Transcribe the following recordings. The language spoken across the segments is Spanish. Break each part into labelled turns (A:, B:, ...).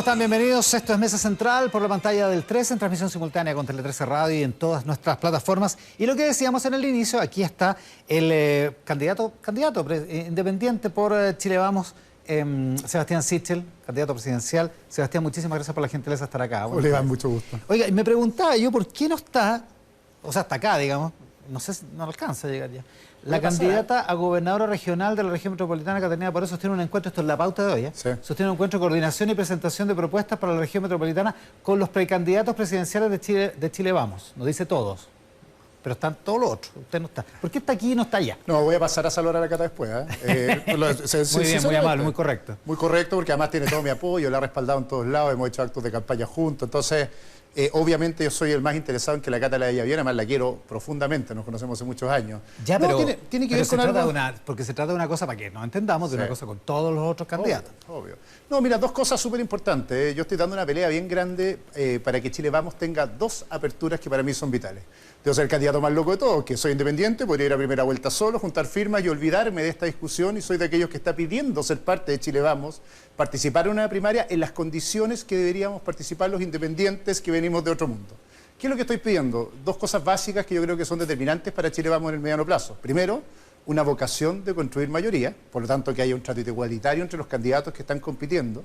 A: están? Bienvenidos. Esto es Mesa Central por la pantalla del 13 en transmisión simultánea con Tele 13 Radio y en todas nuestras plataformas. Y lo que decíamos en el inicio, aquí está el candidato independiente por Chile Vamos, Sebastián Sichel, candidato presidencial. Sebastián, muchísimas gracias por la gentileza de estar acá.
B: Hola, mucho gusto.
A: Oiga, y me preguntaba yo por qué no está, o sea, hasta acá, digamos, no sé si no alcanza a llegar ya, la candidata a gobernadora regional de la región metropolitana, Caterina Porero, sostiene un encuentro, esto es la pauta de hoy,
B: Sí.
A: sostiene un encuentro de coordinación y presentación de propuestas para la región metropolitana con los precandidatos presidenciales de Chile Vamos. Nos dice todos, pero están todos los otros, usted no está. ¿Por qué está aquí y no está allá?
B: No, voy a pasar a saludar a la Cata después.
A: Muy bien, muy amable, muy correcto.
B: Muy correcto, porque además tiene todo mi apoyo, la ha respaldado en todos lados, hemos hecho actos de campaña juntos, entonces... obviamente yo soy el más interesado en que la Cata le vaya bien, además la quiero profundamente, nos conocemos hace muchos años.
A: Ya,
B: no,
A: pero
B: tiene que ver con algo...
A: porque se trata de una cosa, para que nos entendamos, de una cosa con todos los otros candidatos.
B: Obvio. No, mira, dos cosas súper importantes. Yo estoy dando una pelea bien grande para que Chile Vamos tenga dos aperturas que para mí son vitales. Debo ser el candidato más loco de todos, que soy independiente, podría ir a primera vuelta solo, juntar firmas y olvidarme de esta discusión, y soy de aquellos que está pidiendo ser parte de Chile Vamos, participar en una primaria en las condiciones que deberíamos participar los independientes que venimos de otro mundo. ¿Qué es lo que estoy pidiendo? Dos cosas básicas que yo creo que son determinantes para Chile Vamos en el mediano plazo. Primero, una vocación de construir mayoría, por lo tanto que haya un trato igualitario entre los candidatos que están compitiendo.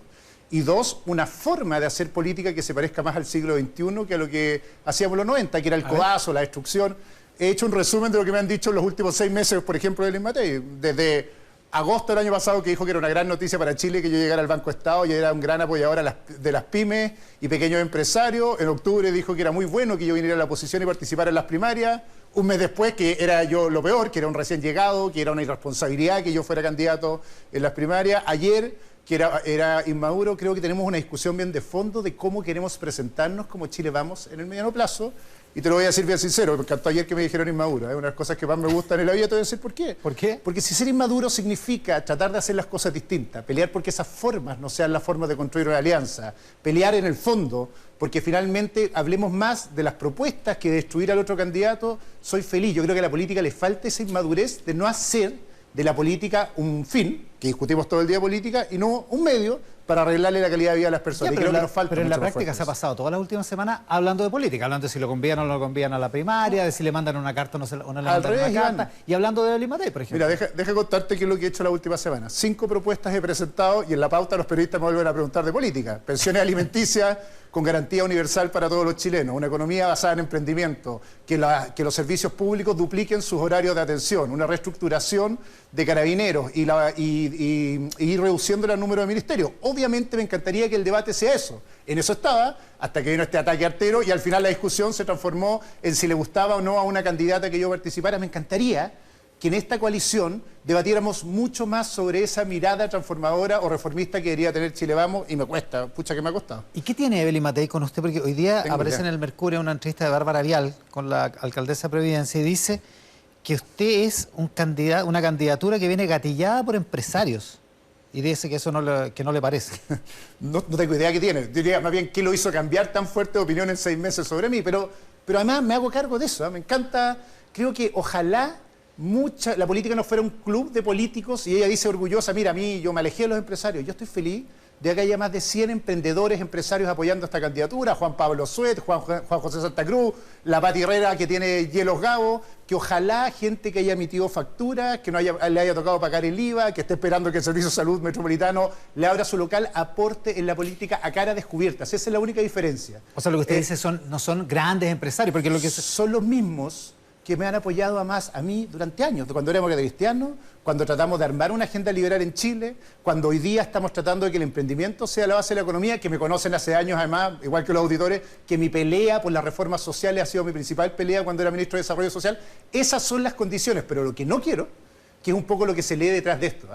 B: Y dos, una forma de hacer política que se parezca más al siglo XXI que a lo que hacíamos en los 90, que era el codazo, la destrucción. He hecho un resumen de lo que me han dicho en los últimos 6 meses, por ejemplo, de Luis Matei. Desde agosto del año pasado, que dijo que era una gran noticia para Chile que yo llegara al Banco Estado y era un gran apoyador de las pymes y pequeños empresarios. En octubre dijo que era muy bueno que yo viniera a la oposición y participara en las primarias. Un mes después, que era yo lo peor, que era un recién llegado, que era una irresponsabilidad que yo fuera candidato en las primarias. Ayer, que era inmaduro, creo que tenemos una discusión bien de fondo de cómo queremos presentarnos como Chile Vamos en el mediano plazo. Y te lo voy a decir bien sincero, porque hasta ayer que me dijeron inmaduro, una de las cosas que más me gustan en la vida, te voy a decir por qué.
A: ¿Por qué?
B: Porque si ser inmaduro significa tratar de hacer las cosas distintas, pelear porque esas formas no sean las formas de construir una alianza, pelear en el fondo, porque finalmente hablemos más de las propuestas que de destruir al otro candidato, soy feliz. Yo creo que a la política le falta esa inmadurez de no hacer de la política un fin, que discutimos todo el día política, y no un medio para arreglarle la calidad de vida a las personas.
A: Ya,
B: y creo que nos falta
A: pero en la práctica
B: refuerzos.
A: se ha pasado todas las últimas semanas hablando de política, hablando de si lo convían o no lo convían a la primaria, de si le mandan una carta o no, o no le mandan una carta, y hablando de Luis Matei, por ejemplo.
B: Mira, deja contarte qué es lo que he hecho la última semana. 5 propuestas he presentado y en la pauta los periodistas me vuelven a preguntar de política. Pensiones alimenticias con garantía universal para todos los chilenos, una economía basada en emprendimiento, que los servicios públicos dupliquen sus horarios de atención, una reestructuración de carabineros y ir reduciendo el número de ministerios. Obviamente me encantaría que el debate sea eso. En eso estaba, hasta que vino este ataque artero y al final la discusión se transformó en si le gustaba o no a una candidata que yo participara. Me encantaría que en esta coalición debatiéramos mucho más sobre esa mirada transformadora o reformista que debería tener Chile Vamos, y me cuesta, pucha que me ha costado.
A: ¿Y qué tiene Evelyn Matei con usted? Porque hoy día aparece en el Mercurio una entrevista de Bárbara Vial con la alcaldesa de Providencia y dice que usted es una candidatura que viene gatillada por empresarios. Y dice que eso no le parece.
B: No tengo idea qué tiene. Diría más bien qué lo hizo cambiar tan fuerte de opinión en 6 meses sobre mí, pero además me hago cargo de eso. Me encanta, creo que ojalá la política no fuera un club de políticos, y ella dice orgullosa, mira, a mí yo me alejé de los empresarios, yo estoy feliz de que haya más de 100 emprendedores, empresarios apoyando esta candidatura, Juan Pablo Suet, Juan José Santa Cruz, la Pati Herrera que tiene Hielos Gabo, que ojalá gente que haya emitido facturas, que no le haya tocado pagar el IVA, que esté esperando que el Servicio de Salud Metropolitano le abra su local, aporte en la política a cara descubierta. Esa es la única diferencia.
A: O sea, lo que usted dice no son grandes empresarios, porque lo que
B: son los mismos que me han apoyado a mí durante años, cuando éramos cristianos, cuando tratamos de armar una agenda liberal en Chile, cuando hoy día estamos tratando de que el emprendimiento sea la base de la economía, que me conocen hace años además, igual que los auditores, que mi pelea por las reformas sociales ha sido mi principal pelea cuando era ministro de Desarrollo Social. Esas son las condiciones, pero lo que no quiero, que es un poco lo que se lee detrás de esto,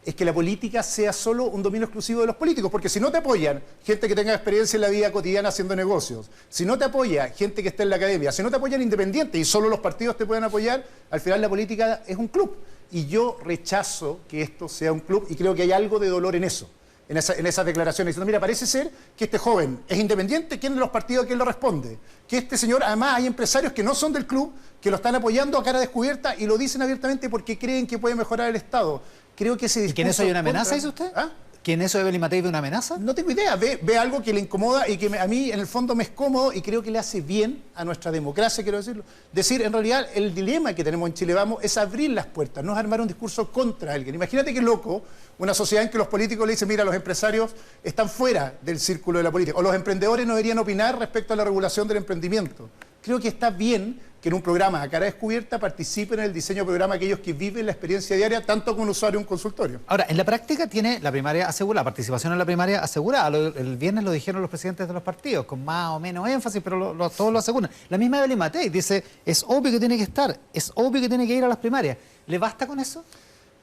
B: es que la política sea solo un dominio exclusivo de los políticos, porque si no te apoyan gente que tenga experiencia en la vida cotidiana haciendo negocios, si no te apoya gente que esté en la academia, si no te apoyan independientes y solo los partidos te pueden apoyar, al final la política es un club. Y yo rechazo que esto sea un club y creo que hay algo de dolor en eso, en esas declaraciones, diciendo, mira, parece ser que este joven es independiente, ¿quién de los partidos a quién lo responde? Que este señor, además hay empresarios que no son del club, que lo están apoyando a cara descubierta y lo dicen abiertamente porque creen que puede mejorar el Estado. Creo que ese discurso...
A: ¿Y que en eso hay una amenaza, dice usted?
B: ¿Ah?
A: ¿Que en eso Evelyn Matei ve una amenaza?
B: No tengo idea, ve algo que le incomoda y que a mí en el fondo me es cómodo y creo que le hace bien a nuestra democracia, quiero decirlo. Decir, en realidad, el dilema que tenemos en Chile Vamos es abrir las puertas, no es armar un discurso contra alguien. Imagínate qué loco una sociedad en que los políticos le dicen, mira, los empresarios están fuera del círculo de la política, o los emprendedores no deberían opinar respecto a la regulación del emprendimiento. Creo que está bien que en un programa a cara descubierta participen en el diseño del programa aquellos que viven la experiencia diaria, tanto como un usuario de un consultorio.
A: Ahora, en la práctica tiene la primaria asegurada, la participación en la primaria asegurada. El viernes lo dijeron los presidentes de los partidos, con más o menos énfasis, pero todos lo aseguran. La misma Evelyn Matei dice, es obvio que tiene que estar, es obvio que tiene que ir a las primarias. ¿Le basta con eso?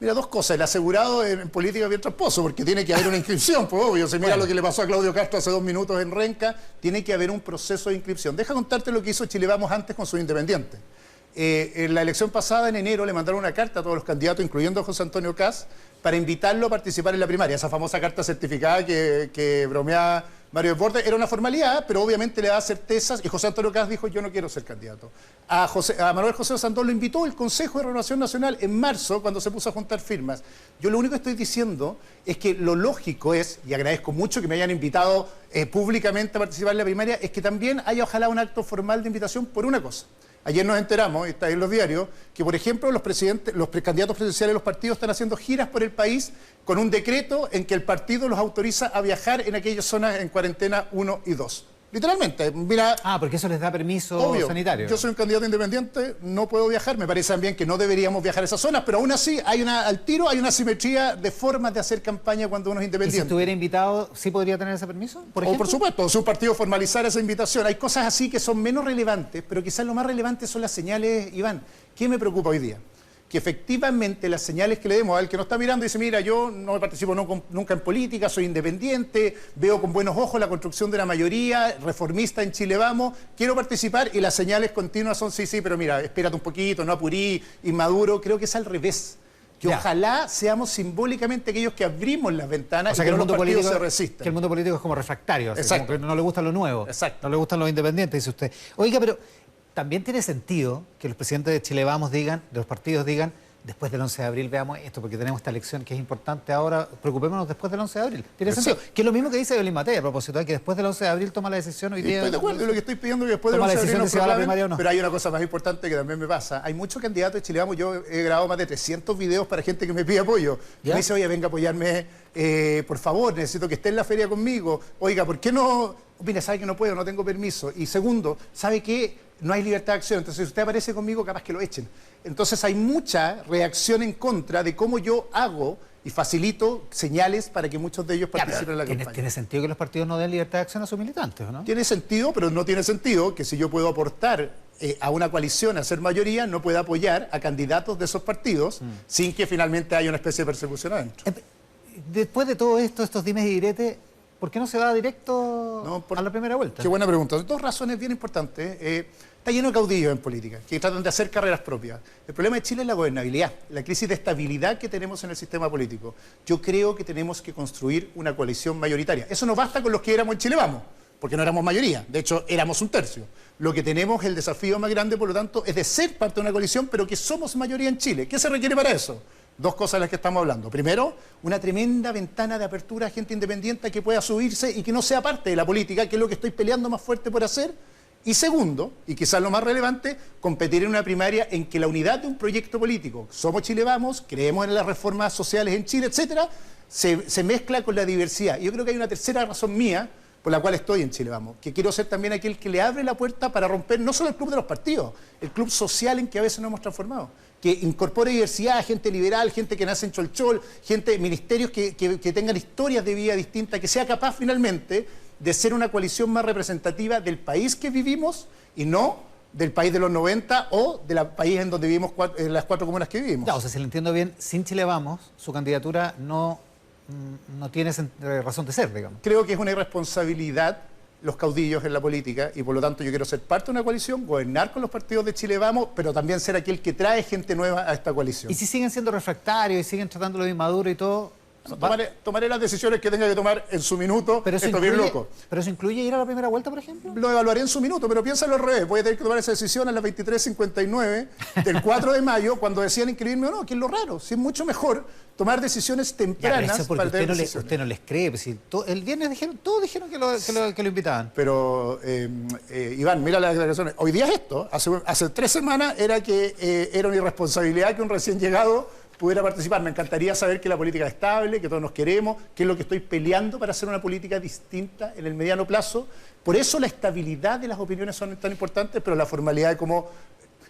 B: Mira, dos cosas. El asegurado en política es bien tramposo, porque tiene que haber una inscripción, pues obvio. Si mira lo que le pasó a Claudio Castro hace 2 minutos en Renca, tiene que haber un proceso de inscripción. Deja contarte lo que hizo Chile Vamos antes con sus independientes. En la elección pasada, en enero, le mandaron una carta a todos los candidatos, incluyendo a José Antonio Kast, para invitarlo a participar en la primaria. Esa famosa carta certificada que bromeaba Mario Desbordes era una formalidad, pero obviamente le da certezas, y José Antonio Kast dijo, yo no quiero ser candidato. A Manuel José Sandón lo invitó el Consejo de Renovación Nacional en marzo, cuando se puso a juntar firmas. Yo lo único que estoy diciendo es que lo lógico es, y agradezco mucho que me hayan invitado públicamente a participar en la primaria, es que también haya ojalá un acto formal de invitación por una cosa. Ayer nos enteramos, está en los diarios, que por ejemplo los precandidatos presidenciales de los partidos están haciendo giras por el país con un decreto en que el partido los autoriza a viajar en aquellas zonas en cuarentena 1 y 2. Literalmente, mira...
A: porque eso les da permiso
B: obvio,
A: sanitario.
B: Yo soy un candidato independiente, no puedo viajar, me parece también que no deberíamos viajar a esas zonas, pero aún así al tiro hay una simetría de formas de hacer campaña cuando uno es independiente.
A: ¿Y si estuviera invitado, sí podría tener ese permiso, por ejemplo?
B: Por supuesto, si un partido formalizara esa invitación. Hay cosas así que son menos relevantes, pero quizás lo más relevante son las señales, Iván. ¿Qué me preocupa hoy día? Que efectivamente las señales que le demos al que nos está mirando y dice, mira, yo no participo nunca en política, soy independiente, veo con buenos ojos la construcción de la mayoría, reformista en Chile Vamos, quiero participar, y las señales continuas son, sí, pero mira, espérate un poquito, no apurí, inmaduro. Creo que es al revés. Que ojalá seamos simbólicamente aquellos que abrimos las ventanas, o sea, y que el mundo político se resista.
A: Que el mundo político es como refractario, así, como que no le gusta lo nuevo.
B: Exacto.
A: No le gustan los independientes, dice usted. Oiga, pero también tiene sentido que los presidentes de Chile Vamos digan, de los partidos digan, después del 11 de abril veamos esto, porque tenemos esta elección que es importante ahora, preocupémonos después del 11 de abril. Tiene sentido. Que es lo mismo que dice Evelyn Matei a propósito de que después del 11 de abril toma la decisión hoy día.
B: Estoy de acuerdo, lo que estoy pidiendo es que después del 11 de abril
A: no se va a la primaria o no.
B: Pero hay una cosa más importante que también me pasa. Hay muchos candidatos de Chile Vamos, yo he grabado más de 300 videos para gente que me pide apoyo. Que me dice, oye, venga a apoyarme, por favor, necesito que esté en la feria conmigo. Oiga, ¿por qué no? Mira, sabe que no puedo, no tengo permiso. Y segundo, ¿sabe qué? No hay libertad de acción, entonces si usted aparece conmigo, capaz que lo echen. Entonces hay mucha reacción en contra de cómo yo hago y facilito señales para que muchos de ellos participen en la campaña.
A: ¿Tiene sentido que los partidos no den libertad de acción a sus militantes, o no?
B: Tiene sentido, pero no tiene sentido que si yo puedo aportar a una coalición a ser mayoría, no pueda apoyar a candidatos de esos partidos sin que finalmente haya una especie de persecución adentro.
A: Después de todo esto, estos dimes y diretes, ¿por qué no se va directo a la primera vuelta?
B: Qué buena pregunta. Dos razones bien importantes. Está lleno de caudillos en política, que tratan de hacer carreras propias. El problema de Chile es la gobernabilidad, la crisis de estabilidad que tenemos en el sistema político. Yo creo que tenemos que construir una coalición mayoritaria. Eso no basta con los que éramos en Chile Vamos, porque no éramos mayoría. De hecho, éramos un tercio. Lo que tenemos, el desafío más grande, por lo tanto, es de ser parte de una coalición, pero que somos mayoría en Chile. ¿Qué se requiere para eso? Dos cosas de las que estamos hablando. Primero, una tremenda ventana de apertura a gente independiente que pueda subirse y que no sea parte de la política, que es lo que estoy peleando más fuerte por hacer. Y segundo, y quizás lo más relevante, competir en una primaria en que la unidad de un proyecto político, somos Chile Vamos, creemos en las reformas sociales en Chile, etcétera, se mezcla con la diversidad. Y yo creo que hay una tercera razón mía por la cual estoy en Chile Vamos, que quiero ser también aquel que le abre la puerta para romper no solo el club de los partidos, el club social en que a veces nos hemos transformado, que incorpore diversidad, gente liberal, gente que nace en Cholchol, gente, ministerios que tengan historias de vida distintas, que sea capaz finalmente de ser una coalición más representativa del país que vivimos y no del país de los 90 o del país en donde vivimos, en las 4 comunas que vivimos.
A: Ya, o sea, si lo entiendo bien, sin Chile Vamos, su candidatura no tiene razón de ser, digamos.
B: Creo que es una irresponsabilidad los caudillos en la política y por lo tanto yo quiero ser parte de una coalición, gobernar con los partidos de Chile Vamos, pero también ser aquel que trae gente nueva a esta coalición.
A: Y si siguen siendo refractarios y siguen tratándolo de inmaduro y todo,
B: Tomaré las decisiones que tenga que tomar en su minuto.
A: Pero
B: esto es bien loco.
A: ¿Pero eso incluye ir a la primera vuelta, por ejemplo?
B: Lo evaluaré en su minuto, pero piénsalo al revés. Voy a tener que tomar esa decisión a las 23:59 del 4 de mayo, cuando decían inscribirme o no, que es lo raro. Si es mucho mejor tomar decisiones tempranas.
A: Ya, porque usted no les cree. Pues, si el viernes todos dijeron que lo invitaban.
B: Pero, Iván, mira las declaraciones. Hoy día es esto. Hace 3 semanas era que era una irresponsabilidad que un recién llegado pudiera participar. Me encantaría saber que la política es estable, que todos nos queremos, que es lo que estoy peleando para hacer una política distinta en el mediano plazo. Por eso la estabilidad de las opiniones son tan importantes, pero la formalidad de cómo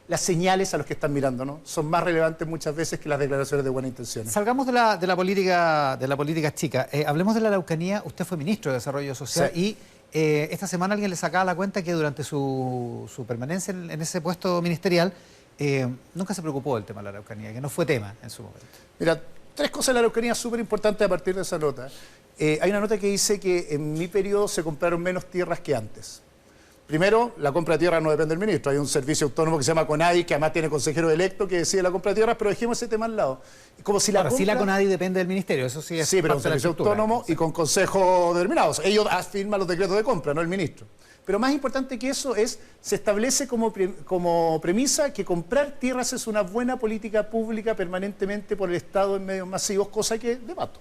B: las señales a los que están mirando, ¿no? Son más relevantes muchas veces que las declaraciones de buena intención.
A: Salgamos de la política chica. Hablemos de la Araucanía. Usted fue ministro de Desarrollo Social, sí. Y esta semana alguien le sacaba la cuenta que durante su permanencia en ese puesto ministerial nunca se preocupó del tema de la Araucanía, que no fue tema en su momento.
B: Mira, 3 cosas de la Araucanía súper importantes a partir de esa nota. Hay una nota que dice que en mi periodo se compraron menos tierras que antes. Primero, la compra de tierras no depende del ministro. Hay un servicio autónomo que se llama CONADI, que además tiene consejero electo que decide la compra de tierras, pero dejemos ese tema al lado. Como si
A: Ahora, sí, la CONADI depende del ministerio, eso sí es.
B: Sí, pero un servicio autónomo y con consejos determinados. Ellos firman los decretos de compra, no el ministro. Pero más importante que eso es, se establece como premisa que comprar tierras es una buena política pública permanentemente por el Estado en medios masivos, cosa que debato.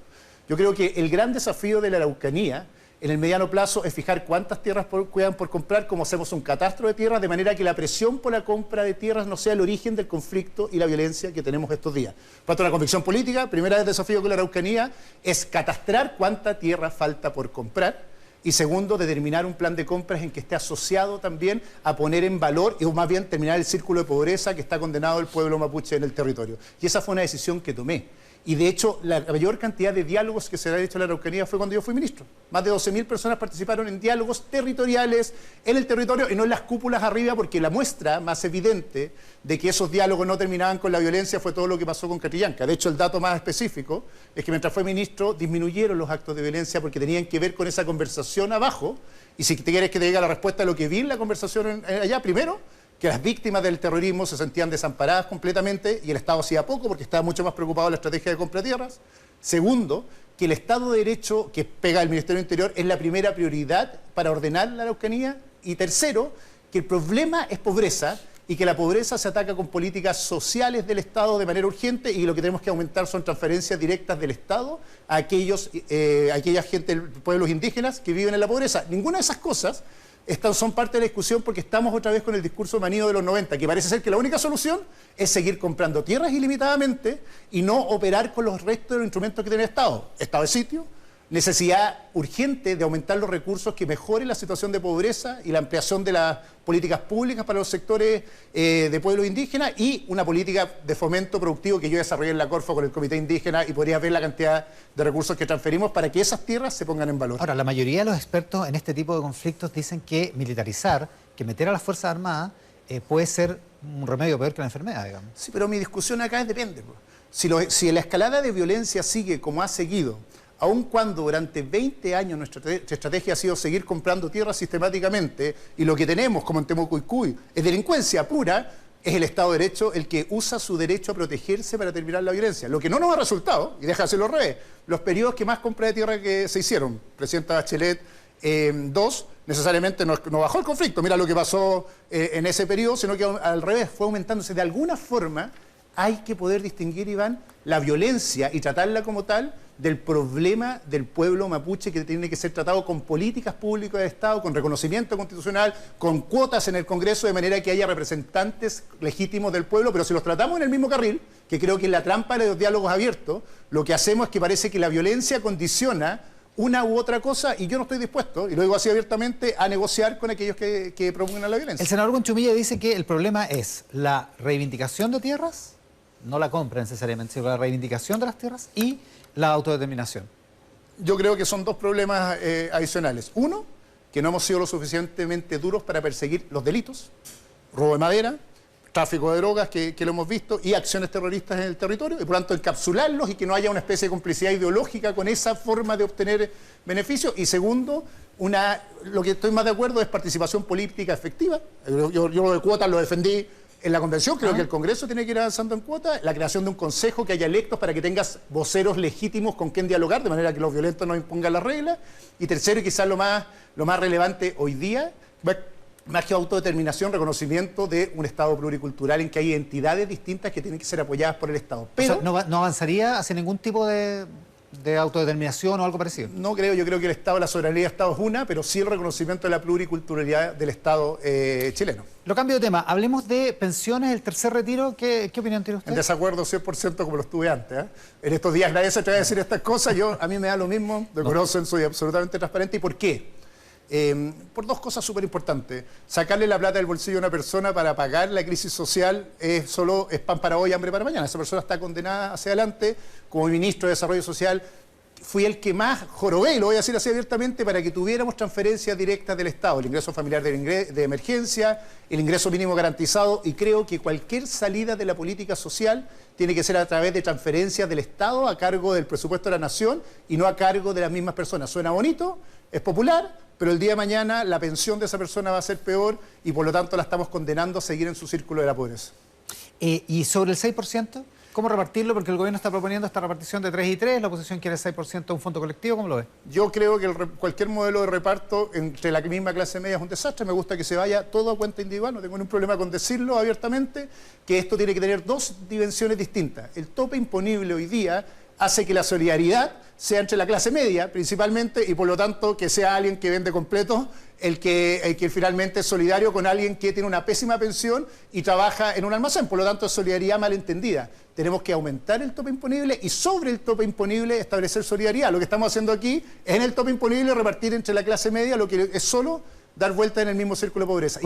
B: Yo creo que el gran desafío de la Araucanía en el mediano plazo es fijar cuántas tierras quedan por comprar, como hacemos un catastro de tierras, de manera que la presión por la compra de tierras no sea el origen del conflicto y la violencia que tenemos estos días. Por tanto, una convicción política, primera desafío con la Araucanía, es catastrar cuánta tierra falta por comprar. Y segundo, determinar un plan de compras en que esté asociado también a poner en valor, o más bien terminar el círculo de pobreza que está condenado el pueblo mapuche en el territorio. Y esa fue una decisión que tomé. Y de hecho, la mayor cantidad de diálogos que se ha hecho en la Araucanía fue cuando yo fui ministro. Más de 12.000 personas participaron en diálogos territoriales en el territorio y no en las cúpulas arriba, porque la muestra más evidente de que esos diálogos no terminaban con la violencia fue todo lo que pasó con Catrillanca. De hecho, el dato más específico es que mientras fue ministro disminuyeron los actos de violencia porque tenían que ver con esa conversación abajo. Y si te quieres que te diga la respuesta a lo que vi en la conversación allá, primero, que las víctimas del terrorismo se sentían desamparadas completamente y el Estado hacía poco porque estaba mucho más preocupado en la estrategia de compra de tierras. Segundo, que el Estado de Derecho que pega el Ministerio del Interior es la primera prioridad para ordenar la Araucanía. Y tercero, que el problema es pobreza y que la pobreza se ataca con políticas sociales del Estado de manera urgente y lo que tenemos que aumentar son transferencias directas del Estado a aquella gente, pueblos indígenas que viven en la pobreza. Ninguna de esas cosas son parte de la discusión porque estamos otra vez con el discurso manío de los 90, que parece ser que la única solución es seguir comprando tierras ilimitadamente y no operar con los restos de los instrumentos que tiene el Estado. Estado de sitio, necesidad urgente de aumentar los recursos que mejoren la situación de pobreza y la ampliación de las políticas públicas para los sectores de pueblos indígenas y una política de fomento productivo que yo desarrollé en la Corfo con el Comité Indígena y podría ver la cantidad de recursos que transferimos para que esas tierras se pongan en valor.
A: Ahora, la mayoría de los expertos en este tipo de conflictos dicen que militarizar, que meter a las Fuerzas Armadas puede ser un remedio peor que la enfermedad, digamos.
B: Sí, pero mi discusión acá es depende. Si la escalada de violencia sigue como ha seguido, aun cuando durante 20 años nuestra estrategia ha sido seguir comprando tierras sistemáticamente y lo que tenemos, como en Temucuicui, es delincuencia pura, es el Estado de Derecho el que usa su derecho a protegerse para terminar la violencia. Lo que no nos ha resultado, y deja de hacerlo al revés, los periodos que más compra de tierra que se hicieron, Presidenta Bachelet 2, necesariamente no bajó el conflicto, mira lo que pasó en ese periodo, sino que al revés, fue aumentándose. De alguna forma hay que poder distinguir, Iván, la violencia y tratarla como tal del problema del pueblo mapuche que tiene que ser tratado con políticas públicas del Estado, con reconocimiento constitucional, con cuotas en el Congreso, de manera que haya representantes legítimos del pueblo, pero si los tratamos en el mismo carril, que creo que es la trampa de los diálogos abiertos, lo que hacemos es que parece que la violencia condiciona una u otra cosa y yo no estoy dispuesto, y lo digo así abiertamente, a negociar con aquellos que promueven la violencia.
A: El senador Gonchumilla dice que el problema es la reivindicación de tierras, no la compra necesariamente, sino la reivindicación de las tierras y la autodeterminación.
B: Yo creo que son dos problemas adicionales. Uno, que no hemos sido lo suficientemente duros para perseguir los delitos, robo de madera, tráfico de drogas, que lo hemos visto, y acciones terroristas en el territorio, y por lo tanto encapsularlos y que no haya una especie de complicidad ideológica con esa forma de obtener beneficios. Y segundo, lo que estoy más de acuerdo es participación política efectiva. Yo lo de cuotas lo defendí en la convención, creo que el Congreso tiene que ir avanzando en cuota, la creación de un consejo que haya electos para que tengas voceros legítimos con quien dialogar, de manera que los violentos no impongan las reglas. Y tercero, y quizás lo más relevante hoy día, más que autodeterminación, reconocimiento de un Estado pluricultural en que hay entidades distintas que tienen que ser apoyadas por el Estado. Pero
A: o sea, no avanzaría hacia ningún tipo de autodeterminación o algo parecido.
B: No creo, yo creo que el Estado, la soberanía del Estado es una, pero sí el reconocimiento de la pluriculturalidad del Estado chileno.
A: Lo cambio de tema, hablemos de pensiones, el tercer retiro, ¿qué opinión tiene usted?
B: En desacuerdo 100% como lo estuve antes. En estos días nadie se atreve a decir estas cosas, a mí me da lo mismo, me conocen, soy absolutamente transparente. ¿Y por qué? Por dos cosas súper importantes. Sacarle la plata del bolsillo a una persona para pagar la crisis social es pan para hoy, hambre para mañana. Esa persona está condenada hacia adelante. Como ministro de Desarrollo Social, fui el que más jorobé, y lo voy a decir así abiertamente, para que tuviéramos transferencias directas del Estado, el ingreso familiar de emergencia, el ingreso mínimo garantizado, y creo que cualquier salida de la política social tiene que ser a través de transferencias del Estado a cargo del presupuesto de la Nación y no a cargo de las mismas personas. Suena bonito, es popular, pero el día de mañana la pensión de esa persona va a ser peor y por lo tanto la estamos condenando a seguir en su círculo de la pobreza.
A: ¿Y sobre el 6%? ¿Cómo repartirlo? Porque el gobierno está proponiendo esta repartición de 3 y 3, la oposición quiere 6% de un fondo colectivo, ¿cómo lo ve?
B: Yo creo que cualquier modelo de reparto entre la misma clase media es un desastre, me gusta que se vaya todo a cuenta individual, no tengo ningún problema con decirlo abiertamente, que esto tiene que tener dos dimensiones distintas. El tope imponible hoy día hace que la solidaridad sea entre la clase media principalmente y por lo tanto que sea alguien que vende completo el que finalmente es solidario con alguien que tiene una pésima pensión y trabaja en un almacén. Por lo tanto, es solidaridad malentendida. Tenemos que aumentar el tope imponible y sobre el tope imponible establecer solidaridad. Lo que estamos haciendo aquí es en el tope imponible repartir entre la clase media lo que es solo dar vuelta en el mismo círculo de pobreza.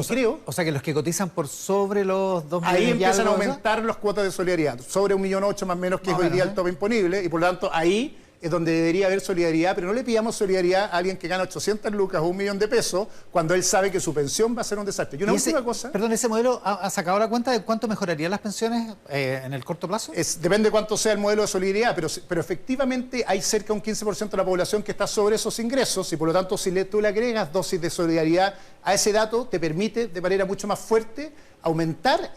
B: O sea
A: que los que cotizan por sobre los 2 millones...
B: Ahí empiezan a aumentar las cuotas de solidaridad. Sobre 1,8 millones más o menos que es hoy día el tope imponible y por lo tanto ahí es donde debería haber solidaridad, pero no le pidamos solidaridad a alguien que gana 800 lucas o 1 millón de pesos cuando él sabe que su pensión va a ser un desastre. Y una última cosa...
A: Perdón, ¿ese modelo ha sacado la cuenta de cuánto mejorarían las pensiones en el corto plazo?
B: Depende de cuánto sea el modelo de solidaridad, pero efectivamente hay cerca de un 15% de la población que está sobre esos ingresos y por lo tanto si tú le agregas dosis de solidaridad a ese dato, te permite de manera mucho más fuerte aumentar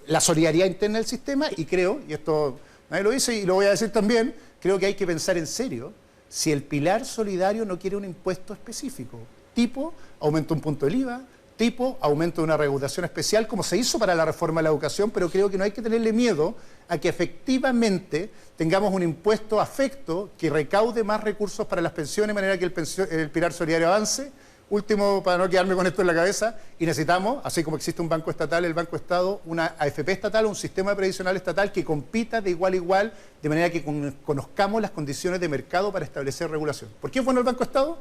B: la solidaridad interna del sistema y creo, y esto nadie lo dice y lo voy a decir también, creo que hay que pensar en serio si el pilar solidario no quiere un impuesto específico, tipo aumento un punto del IVA, tipo aumento de una regulación especial, como se hizo para la reforma de la educación, pero creo que no hay que tenerle miedo a que efectivamente tengamos un impuesto afecto que recaude más recursos para las pensiones, de manera que el pilar solidario avance. Último, para no quedarme con esto en la cabeza, y necesitamos, así como existe un banco estatal, el Banco Estado, una AFP estatal, un sistema previsional estatal que compita de igual a igual, de manera que conozcamos las condiciones de mercado para establecer regulación. ¿Por qué es bueno el Banco Estado?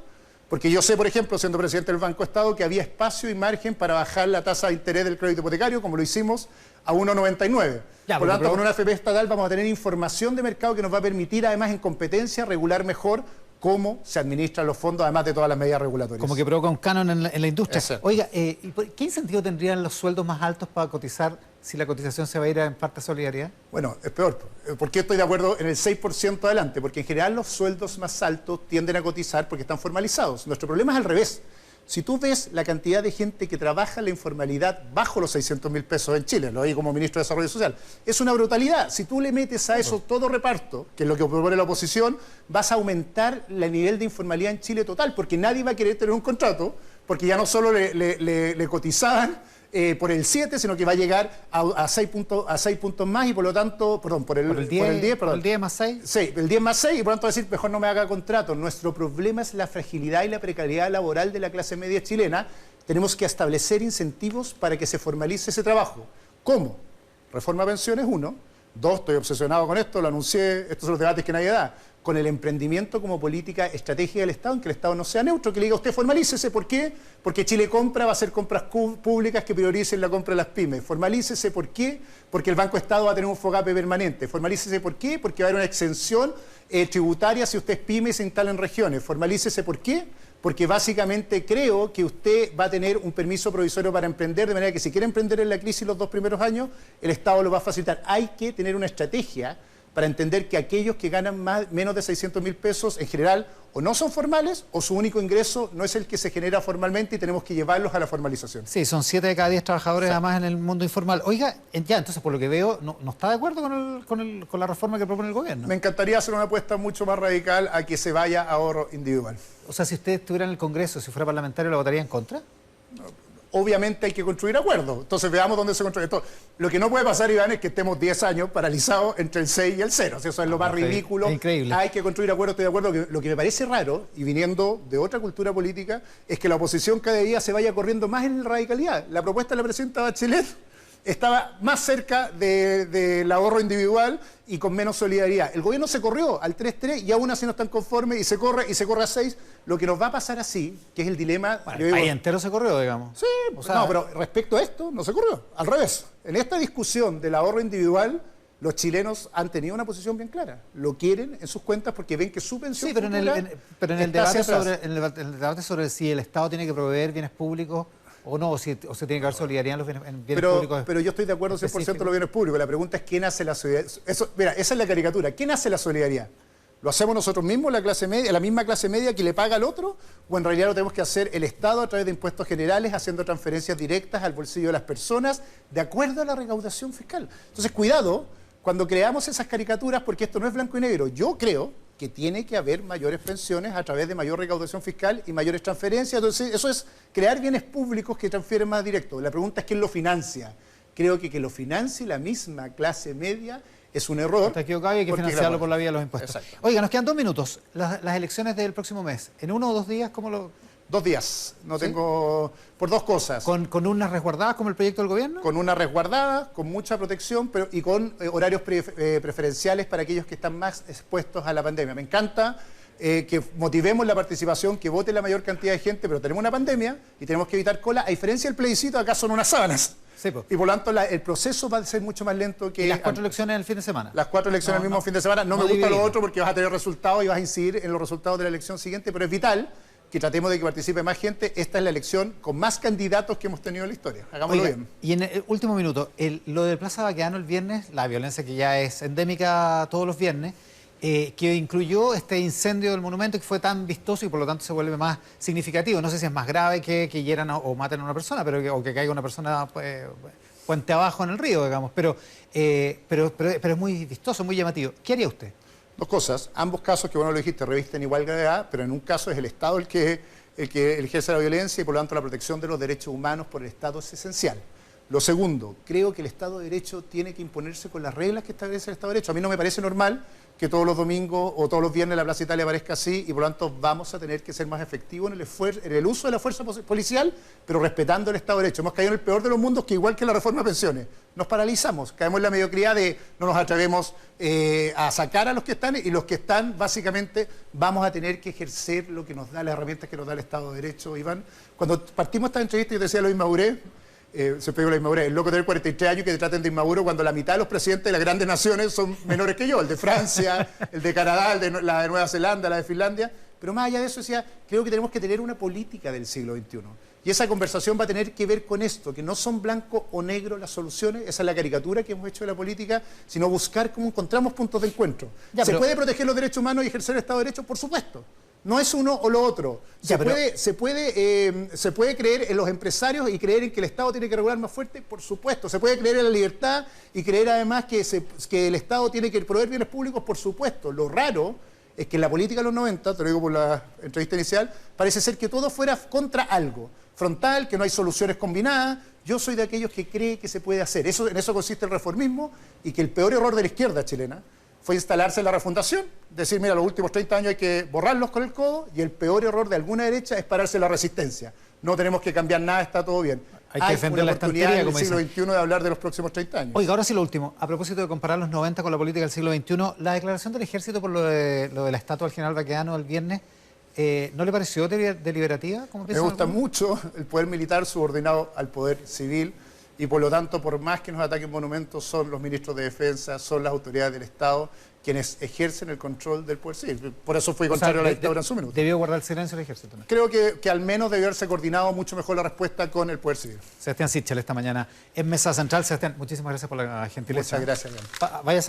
B: Porque yo sé, por ejemplo, siendo presidente del Banco Estado, que había espacio y margen para bajar la tasa de interés del crédito hipotecario, como lo hicimos, a 1,99. Por lo tanto, con una AFP estatal vamos a tener información de mercado que nos va a permitir, además, en competencia, regular mejor cómo se administran los fondos, además de todas las medidas regulatorias.
A: Como que provoca un canon en la industria.
B: Exacto.
A: Oiga, ¿qué incentivo tendrían los sueldos más altos para cotizar si la cotización se va a ir en parte a solidaridad?
B: Bueno, es peor. ¿Por qué estoy de acuerdo en el 6% adelante? Porque en general los sueldos más altos tienden a cotizar porque están formalizados. Nuestro problema es al revés. Si tú ves la cantidad de gente que trabaja en la informalidad bajo los 600.000 pesos en Chile, lo digo como ministro de Desarrollo Social, es una brutalidad. Si tú le metes a eso todo reparto, que es lo que propone la oposición, vas a aumentar el nivel de informalidad en Chile total, porque nadie va a querer tener un contrato, porque ya no solo le cotizaban por el 7, sino que va a llegar a 6 puntos más y por lo tanto, perdón, por el
A: 10 más 6.
B: Sí, el 10 más 6 y por lo tanto decir, mejor no me haga contrato. Nuestro problema es la fragilidad y la precariedad laboral de la clase media chilena. Tenemos que establecer incentivos para que se formalice ese trabajo. ¿Cómo? Reforma pensiones, 1. 2, estoy obsesionado con esto, lo anuncié, estos son los debates que nadie da. Con el emprendimiento como política estratégica del Estado, en que el Estado no sea neutro, que le diga a usted formalícese. ¿Por qué? Porque Chile Compra va a hacer compras públicas que prioricen la compra de las pymes. Formalícese. ¿Por qué? Porque el Banco Estado va a tener un FOGAPE permanente. Formalícese. ¿Por qué? Porque va a haber una exención tributaria si usted es pyme y se instala en regiones. Formalícese. ¿Por qué? Porque básicamente creo que usted va a tener un permiso provisorio para emprender, de manera que si quiere emprender en la crisis los 2 primeros años, el Estado lo va a facilitar. Hay que tener una estrategia para entender que aquellos que ganan menos de 600.000 pesos en general o no son formales o su único ingreso no es el que se genera formalmente y tenemos que llevarlos a la formalización.
A: Sí, son 7 de cada 10 trabajadores además en el mundo informal. Oiga, ya, entonces por lo que veo, no está de acuerdo con la reforma que propone el gobierno.
B: Me encantaría hacer una apuesta mucho más radical a que se vaya a ahorro individual.
A: O sea, si usted estuviera en el Congreso, si fuera parlamentario, ¿la votaría en contra?
B: Obviamente hay que construir acuerdos. Entonces veamos dónde se construye esto. Lo que no puede pasar, Iván, es que estemos 10 años paralizados entre el 6 y el 0. O sea, eso es lo más ridículo.
A: Es increíble.
B: Hay que construir acuerdos, estoy de acuerdo. Lo que me parece raro, y viniendo de otra cultura política, es que la oposición cada día se vaya corriendo más en radicalidad. La propuesta de la presidenta Bachelet estaba más cerca del ahorro individual y con menos solidaridad. El gobierno se corrió al 3-3 y aún así no están conformes y se corre a 6. Lo que nos va a pasar así, que es el dilema...
A: Bueno, el país entero se corrió, digamos.
B: Sí, o sea, no, pero respecto a esto no se corrió. Al revés. En esta discusión del ahorro individual, los chilenos han tenido una posición bien clara. Lo quieren en sus cuentas porque ven que su pensión...
A: Sí, pero en el debate sobre si el Estado tiene que proveer bienes públicos o no, o se tiene que haber solidaridad en bienes públicos.
B: Pero yo estoy de acuerdo 100% en los bienes públicos. La pregunta es quién hace la solidaridad. Mira, esa es la caricatura. ¿Quién hace la solidaridad? ¿Lo hacemos nosotros mismos, la clase media, la misma clase media que le paga al otro? ¿O en realidad lo tenemos que hacer el Estado a través de impuestos generales, haciendo transferencias directas al bolsillo de las personas, de acuerdo a la recaudación fiscal? Entonces, cuidado cuando creamos esas caricaturas, porque esto no es blanco y negro. Yo creo que tiene que haber mayores pensiones a través de mayor recaudación fiscal y mayores transferencias. Entonces, eso es crear bienes públicos que transfieren más directo. La pregunta es quién lo financia. Creo que lo financie la misma clase media es un error.
A: Está equivocado y hay que financiarlo por la vía de los impuestos.
B: Exacto.
A: Oiga, nos quedan 2 minutos. Las elecciones del próximo mes. ¿En 1 o 2 días cómo lo...?
B: 2 días. No
A: ¿Sí?
B: tengo... Por 2 cosas.
A: ¿Con unas resguardadas como el proyecto del gobierno?
B: Con una resguardada, con mucha protección y con horarios preferenciales para aquellos que están más expuestos a la pandemia. Me encanta que motivemos la participación, que vote la mayor cantidad de gente, pero tenemos una pandemia y tenemos que evitar cola. A diferencia del plebiscito, acá son unas sábanas.
A: Sí, pues.
B: Y por lo tanto el proceso va a ser mucho más lento que...
A: ¿Y las 4 elecciones el fin de semana?
B: Las 4 elecciones el mismo fin de semana. No me gusta
A: dividido.
B: lo otro porque vas a tener resultados y vas a incidir en los resultados de la elección siguiente, pero es vital que tratemos de que participe más gente. Esta es la elección con más candidatos que hemos tenido en la historia. Hagámoslo bien.
A: Y en el último minuto, lo del Plaza Baquedano el viernes, la violencia que ya es endémica todos los viernes, que incluyó este incendio del monumento que fue tan vistoso y por lo tanto se vuelve más significativo. No sé si es más grave que hieran o maten a una persona, o que caiga una persona puente abajo en el río, digamos. Pero es muy vistoso, muy llamativo. ¿Qué haría usted?
B: 2 cosas. Ambos casos, que bueno lo dijiste, revisten igual gravedad, pero en un caso es el Estado el que ejerce la violencia y por lo tanto la protección de los derechos humanos por el Estado es esencial. Lo segundo, creo que el Estado de Derecho tiene que imponerse con las reglas que establece el Estado de Derecho. A mí no me parece normal que todos los domingos o todos los viernes la Plaza Italia aparezca así y por lo tanto vamos a tener que ser más efectivos en el uso de la fuerza policial, pero respetando el Estado de Derecho. Hemos caído en el peor de los mundos, que igual que la reforma de pensiones, nos paralizamos, caemos en la mediocridad de no nos atrevemos a sacar a los que están y los que están básicamente vamos a tener que ejercer lo que nos da, las herramientas que nos da el Estado de Derecho, Iván. Cuando partimos esta entrevista yo decía lo inmadurez, se pegó la inmadurez. El loco de tener 43 años que te traten de inmaduro cuando la mitad de los presidentes de las grandes naciones son menores que yo. El de Francia, el de Canadá, la de Nueva Zelanda, la de Finlandia. Pero más allá de eso, decía, creo que tenemos que tener una política del siglo XXI. Y esa conversación va a tener que ver con esto, que no son blanco o negro las soluciones, esa es la caricatura que hemos hecho de la política, sino buscar cómo encontramos puntos de encuentro. ¿Se puede proteger los derechos humanos y ejercer el Estado de Derecho? Por supuesto. No es uno o lo otro. Se puede creer en los empresarios y creer en que el Estado tiene que regular más fuerte, por supuesto. Se puede creer en la libertad y creer además que el Estado tiene que proveer bienes públicos, por supuesto. Lo raro es que en la política de los 90, te lo digo por la entrevista inicial, parece ser que todo fuera contra algo. Frontal, que no hay soluciones combinadas. Yo soy de aquellos que cree que se puede hacer. En eso consiste el reformismo y que el peor error de la izquierda chilena fue instalarse en la refundación, decir, mira, los últimos 30 años hay que borrarlos con el codo, y el peor error de alguna derecha es pararse en la resistencia. No tenemos que cambiar nada, está todo bien.
A: Hay que defender la
B: oportunidad
A: estantería,
B: en el
A: como
B: siglo
A: dicen.
B: XXI de hablar de los próximos 30 años.
A: Oiga, ahora sí lo último. A propósito de comparar los 90 con la política del siglo XXI, la declaración del Ejército por lo de la estatua del general Baquedano el viernes, ¿no le pareció deliberativa?
B: Me gusta mucho el poder militar subordinado al poder civil y por lo tanto, por más que nos ataquen monumentos, son los ministros de defensa, son las autoridades del Estado quienes ejercen el control del poder civil. Por eso fui contrario a la dictadura en su minuto.
A: ¿Debió guardar el silencio el Ejército? ¿No?
B: Creo que al menos debió haberse coordinado mucho mejor la respuesta con el poder civil.
A: Sebastián Sichel esta mañana en Mesa Central. Sebastián, muchísimas gracias por la gentileza.
B: Muchas gracias.
A: Vaya a